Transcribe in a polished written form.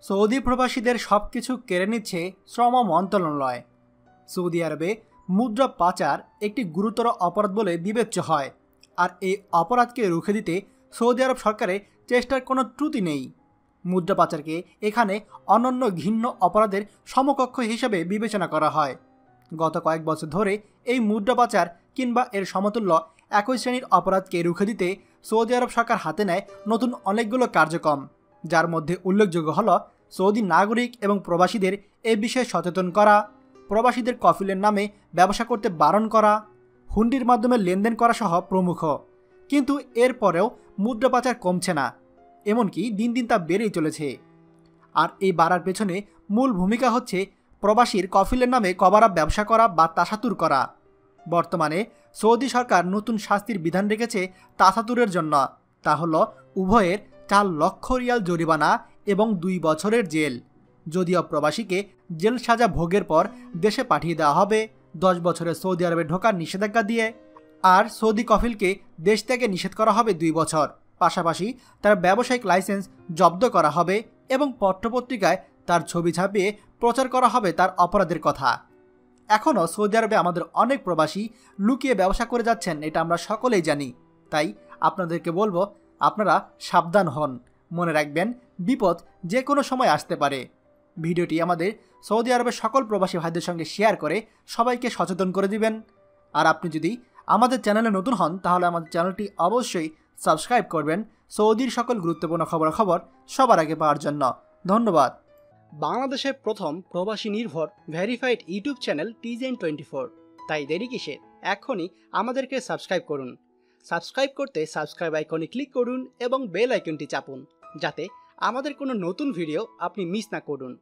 Saudi প্রবাসীদের সবকিছু কেড়ে নিচ্ছে শ্রম মন্ত্রণালয়। সৌদি আরবে মুদ্রা পাচার একটি গুরুতর অপরাধ বলে বিবেচ্য হয়, আর এই অপরাধকে রুখে দিতে সৌদি আরব সরকারের চেষ্টার কোনো ত্রুটি নেই। মুদ্রা পাচারকে এখানে অনন্য ঘৃণ্য অপরাধের সমকক্ষ হিসেবে বিবেচনা করা হয়। গত কয়েক বছর ধরে এই মুদ্রা পাচার কিংবা এর সমতুল্য একই শ্রেণীর অপরাধকে রুখে দিতে সৌদি আরব সরকার হাতে নেয় নতুন অনেকগুলো কার্যক্রম, যার মধ্যে উল্লেখযোগ্য হল সৌদি নাগরিক এবং প্রবাসীদের এ বিষয়ে সচেতন করা, প্রবাসীদের কফিলের নামে ব্যবসা করতে বারণ করা, হুন্ডির মাধ্যমে লেনদেন করা সহ প্রমুখ। কিন্তু এরপরেও মুদ্রা পাচার কমছে না, এমনকি দিন দিন তা বেড়েই চলেছে। আর এই বাড়ার পেছনে মূল ভূমিকা হচ্ছে প্রবাসীর কফিলের নামে কভার আপ ব্যবসা করা বা তাসাতুর করা। বর্তমানে সৌদি সরকার নতুন শাস্তির বিধান রেখেছে তাসাতুরের জন্য। তা হল উভয়ের 4 লক্ষ রিয়াল জরিমানা এবং 2 বছরের জেল। যদিও প্রবাসীকে জেল সাজা ভোগের পর দেশে পাঠিয়ে দেওয়া হবে 10 বছরের সৌদি আরবে ঢোকার নিষেধাজ্ঞা দিয়ে, আর সৌদি কফিলকে দেশ থেকে নিষেধ করা হবে 2 বছর। পাশাপাশি তার ব্যবসায়িক লাইসেন্স জব্দ করা হবে এবং পত্রপত্রিকায় তার ছবি ছাপিয়ে প্রচার করা হবে তার অপরাধের কথা। এখনও সৌদি আরবে আমাদের অনেক প্রবাসী লুকিয়ে ব্যবসা করে যাচ্ছেন, এটা আমরা সকলেই জানি। তাই আপনাদেরকে বলবো, আপনারা সাবধান হন। মনে রাখবেন, বিপদ যে কোনো সময় আসতে পারে। ভিডিওটি আমাদের সৌদি আরবের সকল প্রবাসী ভাইদের সঙ্গে শেয়ার করে সবাইকে সচেতন করে দিবেন। আর আপনি যদি আমাদের চ্যানেলে নতুন হন তাহলে আমাদের চ্যানেলটি অবশ্যই সাবস্ক্রাইব করবেন সৌদির সকল গুরুত্বপূর্ণ খবর সবার আগে পাওয়ার জন্য। ধন্যবাদ। বাংলাদেশের প্রথম প্রবাসী নির্ভর ভেরিফাইড ইউটিউব চ্যানেল TJN24। তাই দেরি কিসের, এখনই আমাদেরকে সাবস্ক্রাইব করুন। সাবস্ক্রাইব করতে সাবস্ক্রাইব আইকনে ক্লিক করুন এবং বেল আইকনটি চাপুন, যাতে আমাদের কোনো নতুন ভিডিও আপনি মিস না করুন।